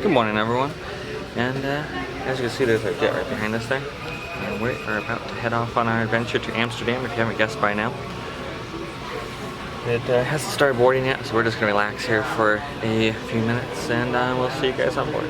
Good morning, everyone. And as you can see, there's a jet right behind us there. And we are about to head off on our adventure to Amsterdam, if you haven't guessed by now. It hasn't started boarding yet, so we're just going to relax here for a few minutes, and we'll see you guys on board.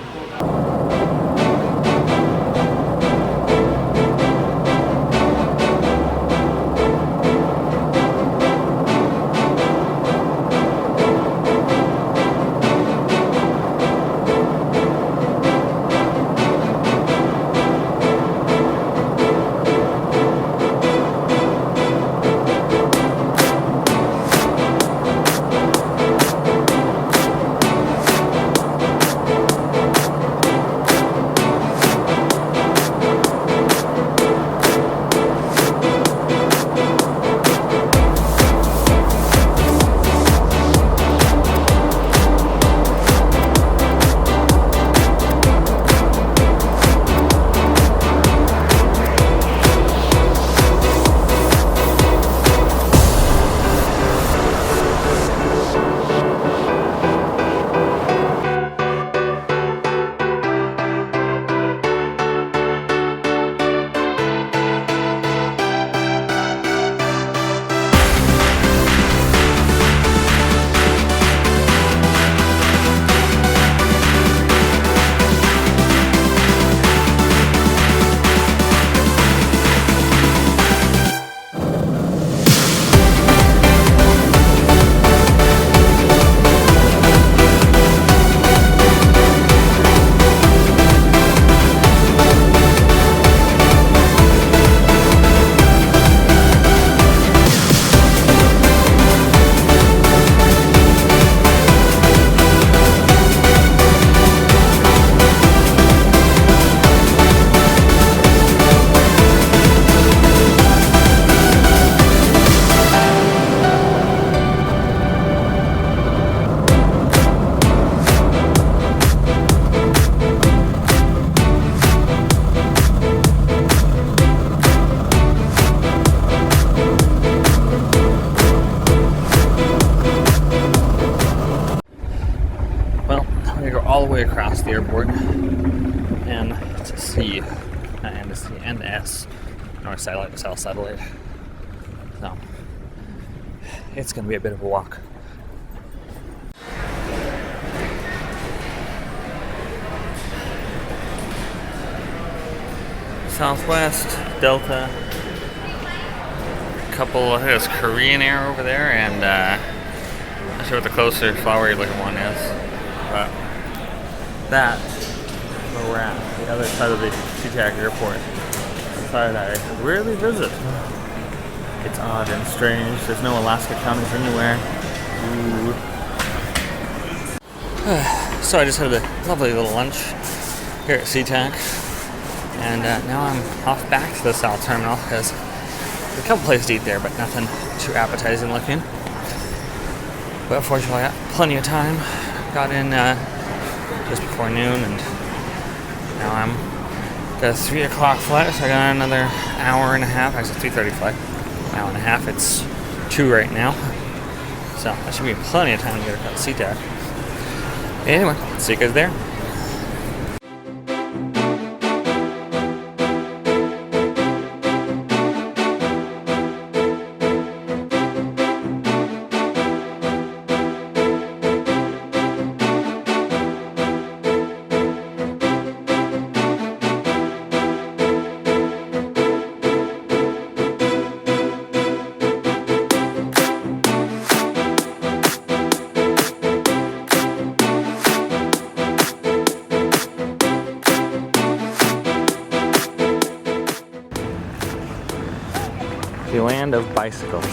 All the way across the airport, and to C, and to C and S, north satellite to south satellite. So it's going to be a bit of a walk. Southwest, Delta, a couple. I think there's Korean Air over there, and not sure what the closer flowery looking one is, but that's where we're at, the other side of the SeaTac airport, the side I rarely visit. It's odd and strange. There's no Alaska counties anywhere. Ooh. So I just had a lovely little lunch here at SeaTac, and now I'm off back to the South Terminal because there's a couple places to eat there, but nothing too appetizing looking. But fortunately, I got plenty of time. Got in just before noon, and now I'm got a 3 o'clock flight, so I got another hour and a half. Actually, 3:30 flight, an hour and a half. It's 2 right now, so that should be plenty of time to get across SeaTac. Anyway, see you guys there. The land of bicycles.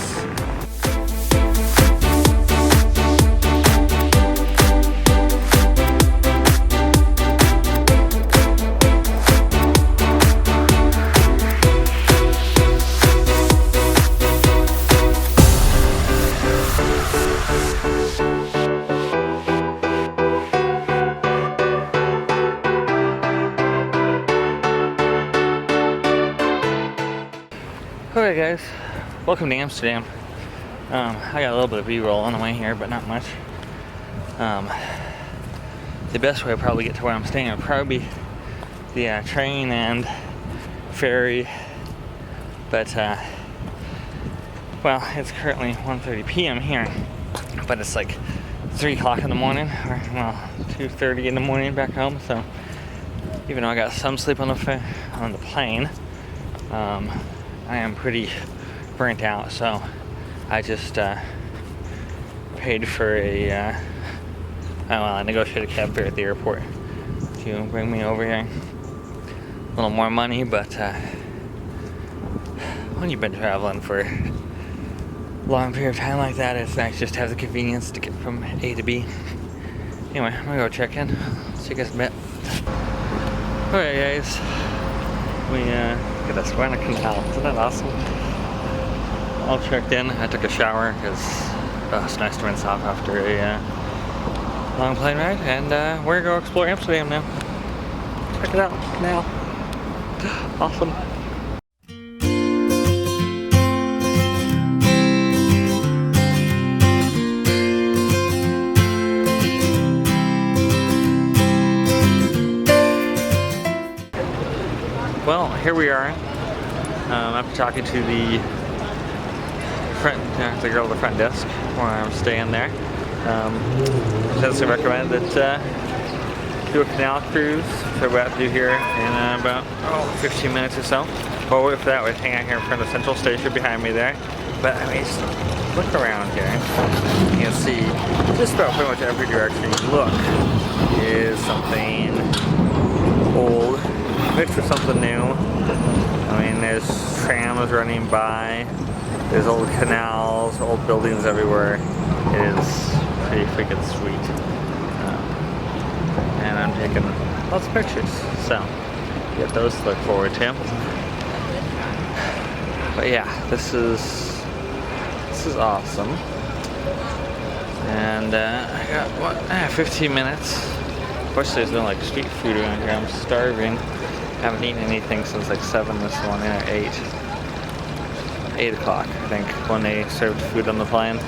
Okay guys, welcome to Amsterdam. I got a little bit of B-roll on the way here, but not much. the best way to probably get to where I'm staying would probably be the train and ferry. But well, it's currently 1:30 p.m. here, but it's like 3 o'clock in the morning, or well, 2:30 in the morning back home. So even though I got some sleep on the plane, I am pretty burnt out. So I just paid for I negotiated a cab fare at the airport to bring me over here. A little more money, but when you've been traveling for a long period of time like that, it's nice just to have the convenience to get from A to B. Anyway, I'm gonna go check in. See you guys in a bit. Alright guys, we get this Rana Canal. Isn't that awesome? All checked in. I took a shower because it's nice to rinse off after a long plane ride, and we're gonna go explore Amsterdam now. Check it out now. Awesome. Well, here we are. After talking to the girl at the front desk where I'm staying there. She has recommended that do a canal cruise, so we're about to do here in about 15 minutes or so. While we wait for that, we hang out here in front of the Central Station behind me there. But I mean, just look around here. You can see just about pretty much every direction you look is something old mixed with something new. I mean, there's trams running by, there's old canals, old buildings everywhere. It is pretty freaking sweet. And I'm taking lots of pictures, so get those to look forward to. But yeah, this is awesome. And I got 15 minutes. Unfortunately, there's no like street food around here. I'm starving. Haven't eaten anything since like 7 this morning or 8 o'clock, I think, when they served food on the plane.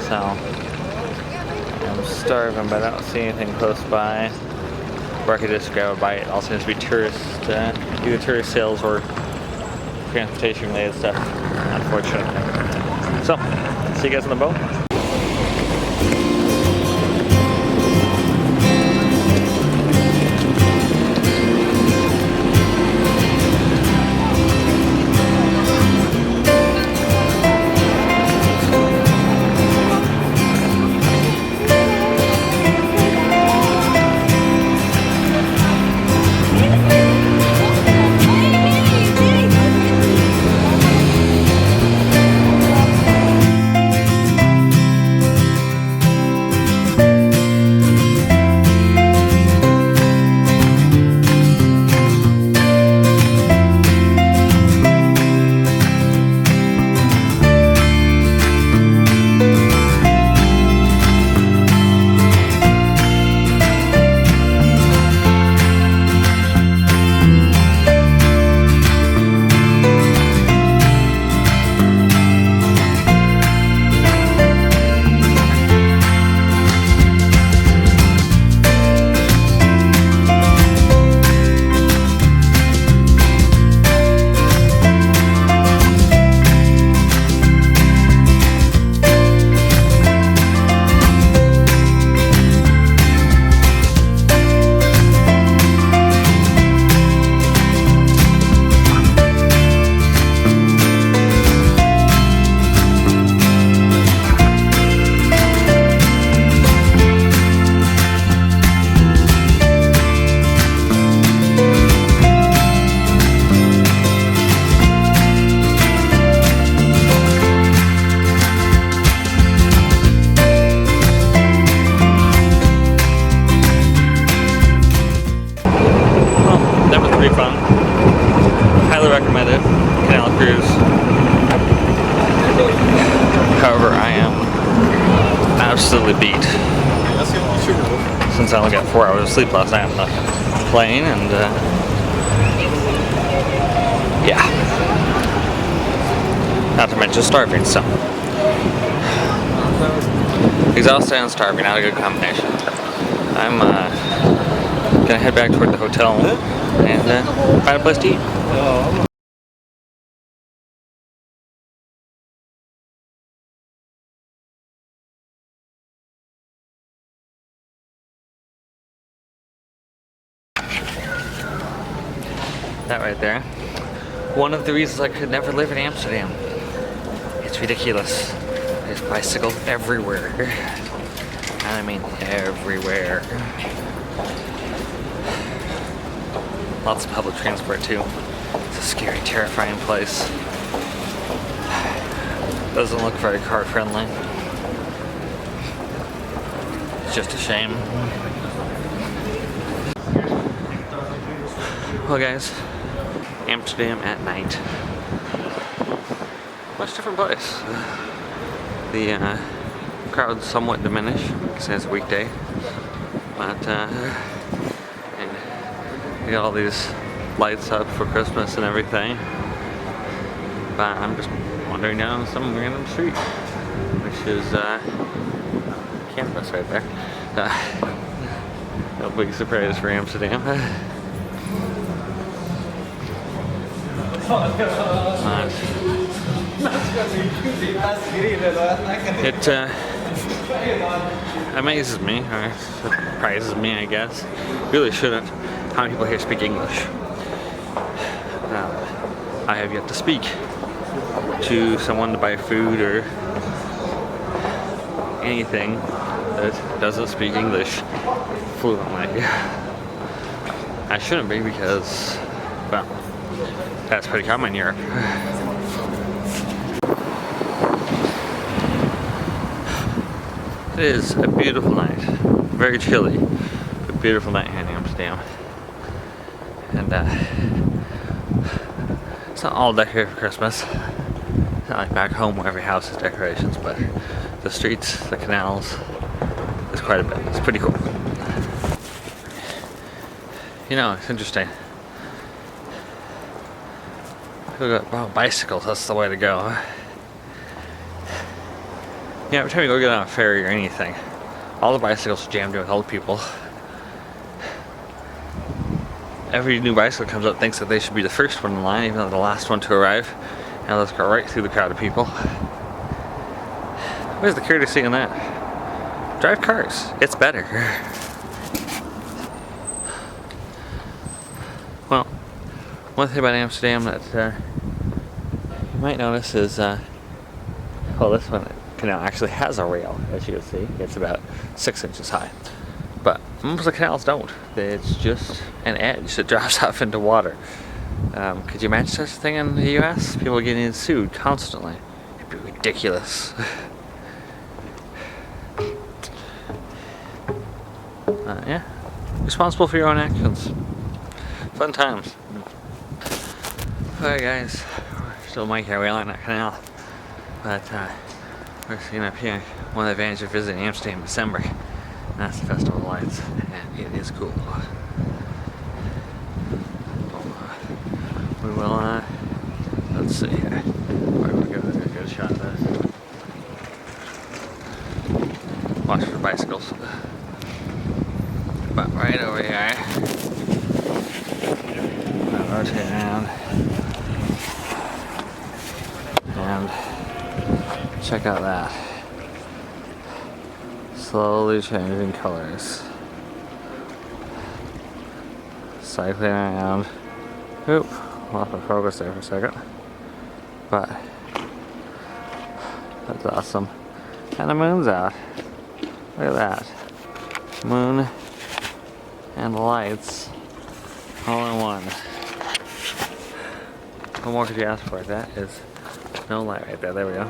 So I'm starving, but I don't see anything close by where I could just grab a bite. All seems to be either tourist sales or transportation related stuff, unfortunately. So, see you guys on the boat. However, I am absolutely beat since I only got 4 hours of sleep last night on the plane, and yeah, not to mention starving. So exhausted and starving, not a good combination. I'm gonna head back toward the hotel and find a place to eat. That right there. One of the reasons I could never live in Amsterdam. It's ridiculous. There's bicycles everywhere. And I mean everywhere. Lots of public transport too. It's a scary, terrifying place. Doesn't look very car friendly. It's just a shame. Well guys, Amsterdam at night. Much different place. The crowd's somewhat diminished because it's a weekday. But and you got all these lights up for Christmas and everything. But I'm just wandering down some random street, which is campus right there. No big surprise for Amsterdam. It amazes me, or surprises me, I guess. Really shouldn't. How many people here speak English? I have yet to speak to someone to buy food or anything that doesn't speak English fluently. I shouldn't be because, well, that's pretty common in Europe. It is a beautiful night. Very chilly. A beautiful night here in Amsterdam. And it's not all decorated for Christmas. It's not like back home where every house has decorations, but the streets, the canals, there's quite a bit. It's pretty cool. You know, it's interesting. Wow, bicycles, that's the way to go. Yeah, every time you go get on a ferry or anything, all the bicycles are jammed in with old people. Every new bicycle comes up thinks that they should be the first one in line, even though they're the last one to arrive. And let's go right through the crowd of people. Where's the courtesy in that? Drive cars. It's better. Well, one thing about Amsterdam that you might notice is, well, this one canal actually has a rail, as you can see. It's about 6 inches high. But most of the canals don't. It's just an edge that drops off into water. Could you imagine such a thing in the US? People getting sued constantly. It'd be ridiculous. Yeah. Responsible for your own actions. Fun times. Alright guys, we're still making our way along that canal. But we're seeing up here one of the advantages of visiting Amsterdam in December. And that's the Festival of Lights. And it is cool. We will, let's see here. Where do we go? Let's get a shot of this. Watch for bicycles. But right over here, I'll rotate around and check out that. Slowly changing colors. Cycling around. Oop, lost my focus there for a second. But that's awesome. And the moon's out. Look at that. Moon and lights all in one. What more could you ask for? That is no light right there. There we go.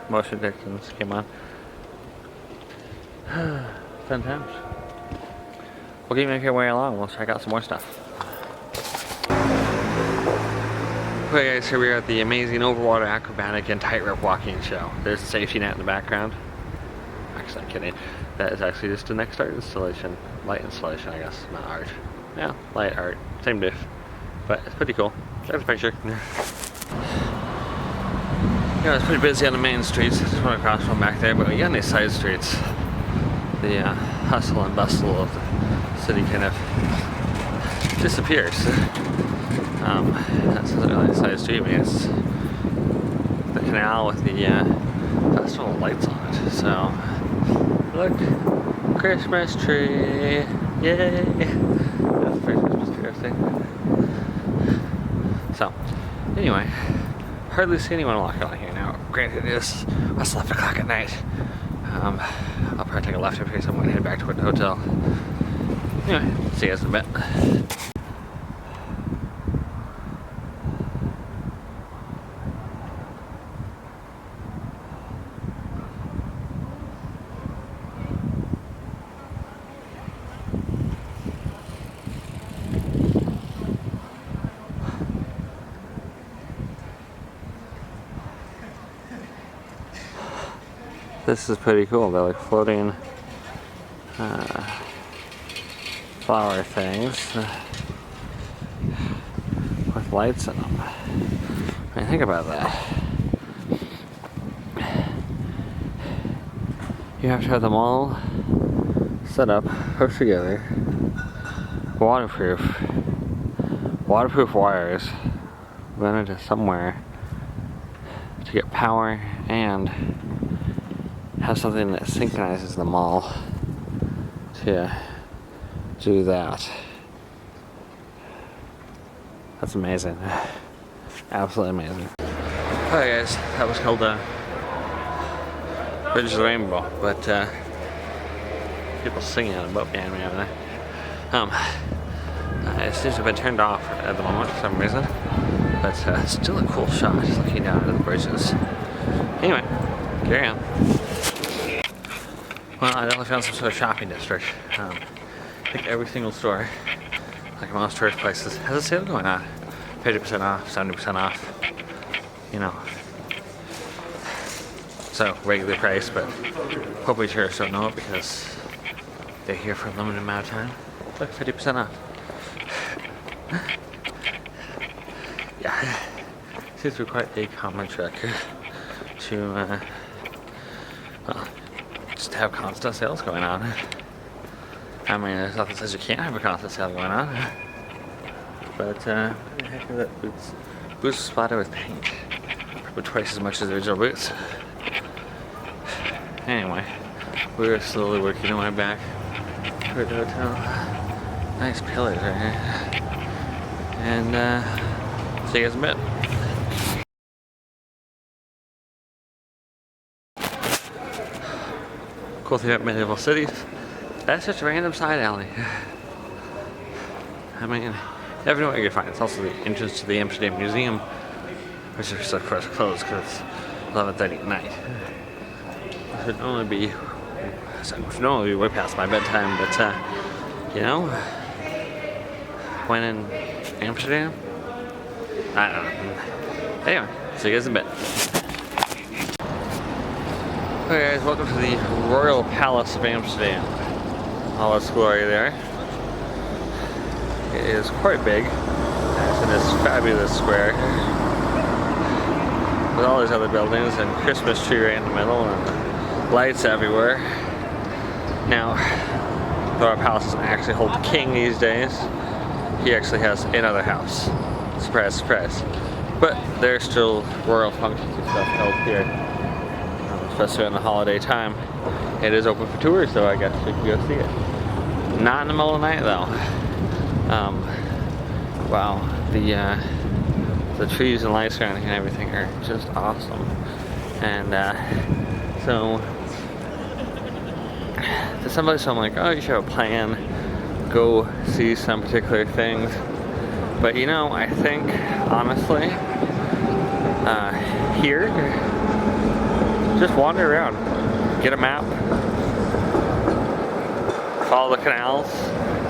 Motion detectors came on. Fun times. We'll keep making our way along. We'll check out some more stuff. Okay guys, here we are at the amazing overwater acrobatic and tightrope walking show. There's a safety net in the background. Actually, I'm kidding. That is actually just an next art installation. Light installation, I guess, not art. Yeah, light art. Same diff. But it's pretty cool. There's a picture. Yeah, it's pretty busy on the main streets. Just went across from back there, but yeah, on these side streets, the hustle and bustle of the city kind of disappears. That's a really nice street. I mean, it's the canal with the festival lights on it. So, look, Christmas tree, yay! That's the first Christmas tree I've seen. So, anyway, hardly see anyone walking on here now. Granted, it is 11 o'clock at night. I'll probably take a left up here, so I'm going to head back toward the hotel. Anyway, see you guys in a bit. This is pretty cool. They're like floating flower things with lights in them. I mean, think about that. You have to have them all set up, hooked together, waterproof wires run into somewhere to get power and have something that synchronizes them all to do that. That's amazing. Absolutely amazing. Alright guys, that was called Bridge of the Rainbow, but people singing on a boat behind me over there. It seems to have been turned off at the moment for some reason, but still a cool shot just looking down at the bridges. Anyway, carry on. Well, I definitely found some sort of shopping district. I think every single store, like most tourist places, has a sale going on. 50% off, 70% off, you know. So, regular price, but hopefully tourists don't know it because they're here for a limited amount of time. Look, 50% off. Yeah, seems to be quite a common trick to, well, just have constant sales going on. I mean, there's nothing that says you can't have a constant sale going on. But, what the heck is that? Boots splattered with paint. Probably twice as much as the original boots. Anyway, we're slowly working our way back toward the hotel. Nice pillars right here. And, see you guys in a bit. Cool thing about medieval cities, that's just a random side alley. I mean, you never know what you're gonna find. It's also the entrance to the Amsterdam Museum, which is of course closed because it's 11:30 at night. It should only be way past my bedtime, but you know, when in Amsterdam, I don't know. Anyway, see you guys in a bit. Okay guys, welcome to the Royal Palace of Amsterdam. All its glory there. It is quite big. It's in this fabulous square with all these other buildings and Christmas tree right in the middle and lights everywhere. Now, the Royal Palace doesn't actually hold the king these days. He actually has another house. Surprise, surprise. But there's still royal functions and stuff held here. Especially in the holiday time. It is open for tours, so I guess you can go see it. Not in the middle of the night though. Wow, the trees and lights around here and everything are just awesome. And so to somebody, so I'm like, oh, you should have a plan. Go see some particular things. But you know, I think honestly, here, just wander around, get a map, follow the canals.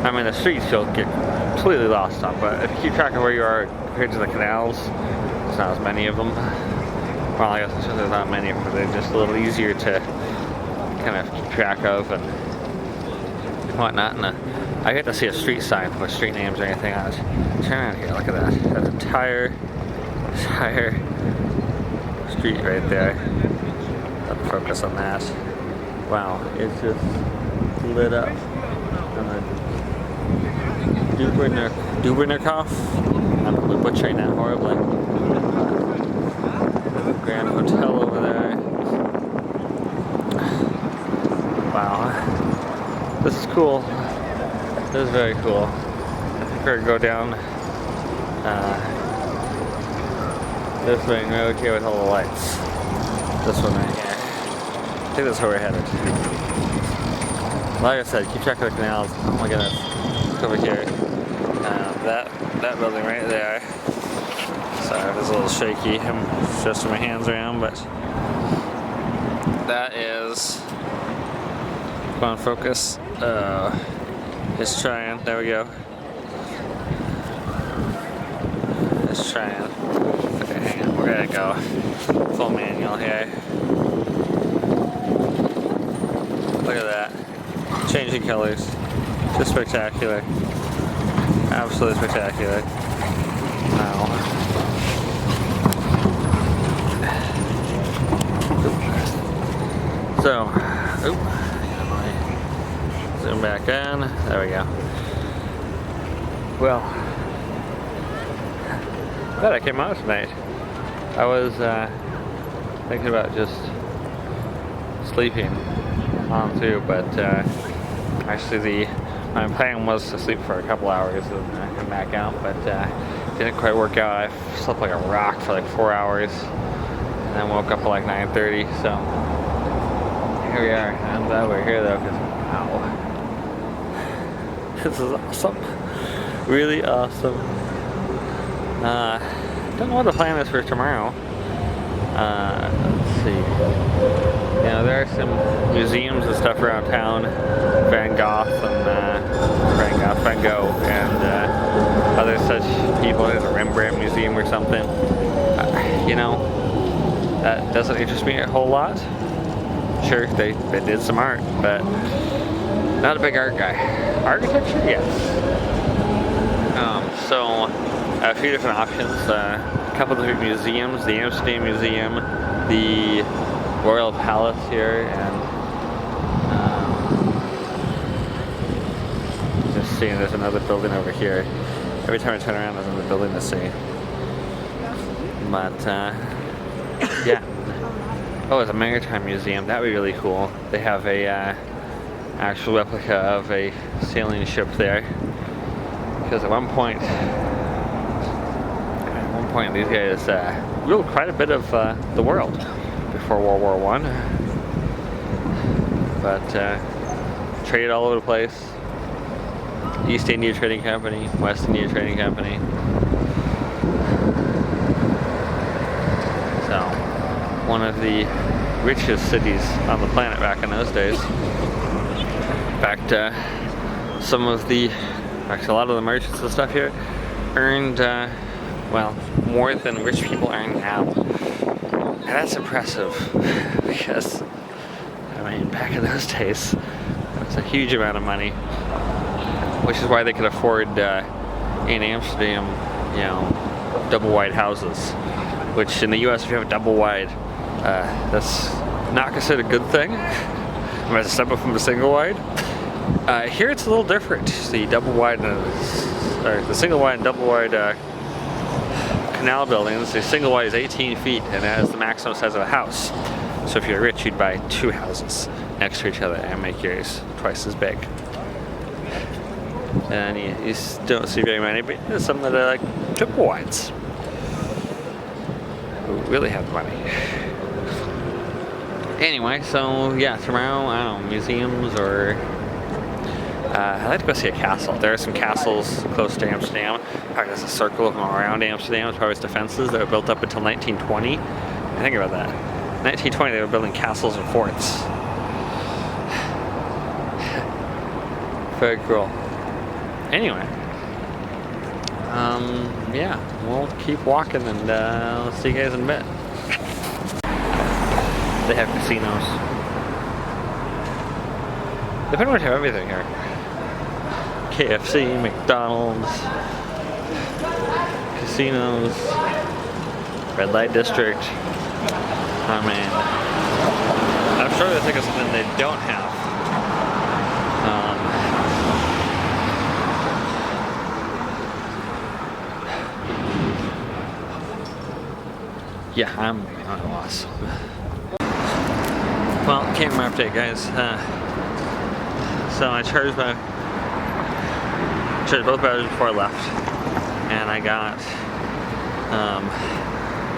I mean, the streets you'll get completely lost on, but if you keep track of where you are compared to the canals, there's not as many of them. Well, I guess there's not many of them, but they're just a little easier to kind of keep track of and whatnot. And I get to see a street sign with street names or anything on it. Turn around here, look at that. That entire street right there. Focus on that. Wow, it's just lit up. And the Dubrovnikov. I'm probably butchering that horribly. The Grand Hotel over there. Wow. This is cool. This is very cool. I think we're gonna go down this way and go here with all the lights. This one right here. I think that's where we're headed. Like I said, keep track of the canals. Oh my goodness. Look over here. That building right there. Sorry, it's a little shaky. I'm adjusting my hands around, but that is. Come on, focus. It's trying. There we go. It's trying. Okay, hang on. We're gonna go full manual here. Look at that. Changing colors. Just spectacular. Absolutely spectacular. Wow. So, zoom back in. There we go. Well, glad I came out tonight. I was thinking about just sleeping on through, but actually my plan was to sleep for a couple hours and come back out, but didn't quite work out. I slept like a rock for like 4 hours and then woke up at like 9:30, so here we are. I'm glad we're here though, because wow, this is awesome. Really awesome. Don't know what the plan is for tomorrow. Let's see. You know, there are some museums and stuff around town. Van Gogh and other such people. There's a Rembrandt museum or something. You know, that doesn't interest me a whole lot. Sure, they did some art, but not a big art guy. Architecture, yes. So a few different options. A couple of different museums: the Amsterdam Museum, the Royal Palace here, and just seeing there's another building over here. Every time I turn around, there's another building to see. But yeah. Oh, it's a maritime museum. That would be really cool. They have a actual replica of a sailing ship there. Because at one point these guys ruled quite a bit of the world before World War I. But traded all over the place. East India Trading Company, West India Trading Company. So, one of the richest cities on the planet back in those days. In fact, a lot of the merchants and stuff here earned, well, more than rich people earn now. And that's impressive, because, I mean, back in those days, it was a huge amount of money, which is why they could afford, in Amsterdam, you know, double wide houses, which in the US, if you have a double wide, that's not considered a good thing. I'm going to step up from the single wide. Here it's a little different. The double wide, the single wide and double wide canal buildings. The single wide is 18 feet, and that is the maximum size of a house. So if you're rich, you'd buy 2 houses next to each other and make yours twice as big. And you don't see very many, but there's some that are like triple wides, who really have money. Anyway, so yeah, tomorrow, I don't know, museums or I'd like to go see a castle. There are some castles close to Amsterdam. Probably there's a circle of them around Amsterdam as far as defenses that were built up until 1920. Think about that. 1920, they were building castles and forts. Very cool. Anyway, yeah, we'll keep walking, and I'll see you guys in a bit. They have casinos. They pretty much have everything here. KFC, McDonald's, casinos, red light district. I mean, I'm sure there's like something they don't have. yeah, I'm at a loss. Well, camera update, guys. So I charged both batteries before I left, and I got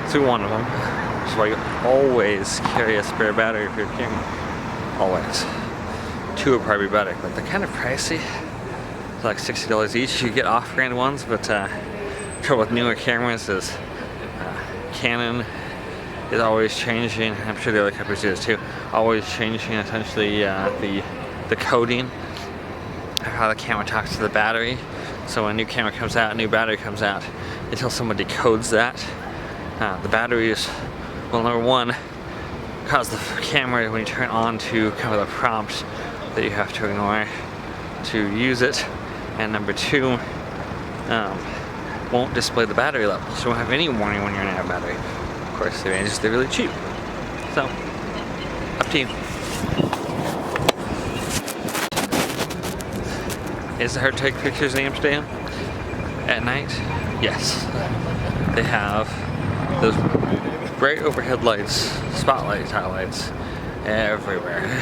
through one of them. So you always carry a spare battery for your camera. Always. Two would probably be better, but they're kind of pricey. It's like $60 each. You get off-brand ones, but trouble with newer cameras is Canon is always changing. I'm sure the other companies do this too. Always changing essentially the coding of how the camera talks to the battery. So when a new camera comes out, a new battery comes out, until someone decodes that, the batteries, well, number one, cause the camera, when you turn it on, to come with a prompt that you have to ignore to use it, and number two, won't display the battery level, so you won't have any warning when you're running out of battery. Of course, the advantage is they're really cheap. So, up to you. Is it hard to take pictures in Amsterdam at night? Yes. They have those bright overhead lights, spotlight style lights, everywhere.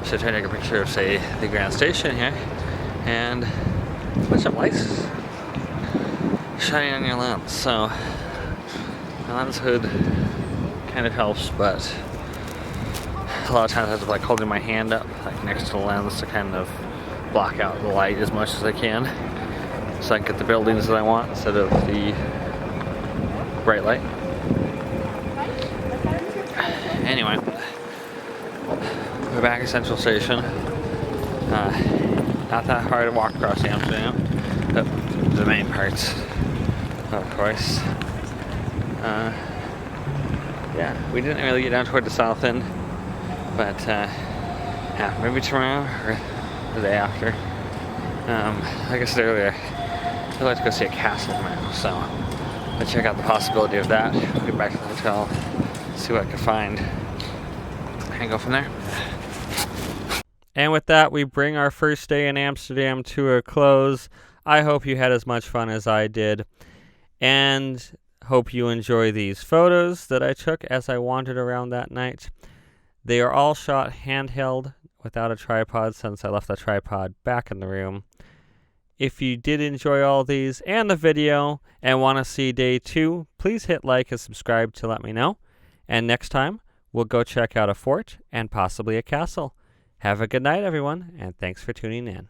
So try to take a picture of, say, the Grand Station here, and a bunch of lights shining on your lens. So the lens hood kind of helps, but a lot of times I have to like holding my hand up like next to the lens to kind of block out the light as much as I can, so I can get the buildings that I want instead of the bright light. Anyway, we're back at Central Station. Not that hard to walk across Amsterdam, but the main parts, of course. Yeah, we didn't really get down toward the south end, but yeah, maybe tomorrow or the day after. Like I said earlier, I'd like to go see a castle tomorrow, so I'll check out the possibility of that. Get back to the hotel, see what I can find, and go from there. And with that, we bring our first day in Amsterdam to a close. I hope you had as much fun as I did, and hope you enjoy these photos that I took as I wandered around that night. They are all shot handheld without a tripod, since I left the tripod back in the room. If you did enjoy all these and the video and want to see day 2, please hit like and subscribe to let me know. And next time, we'll go check out a fort and possibly a castle. Have a good night, everyone, and thanks for tuning in.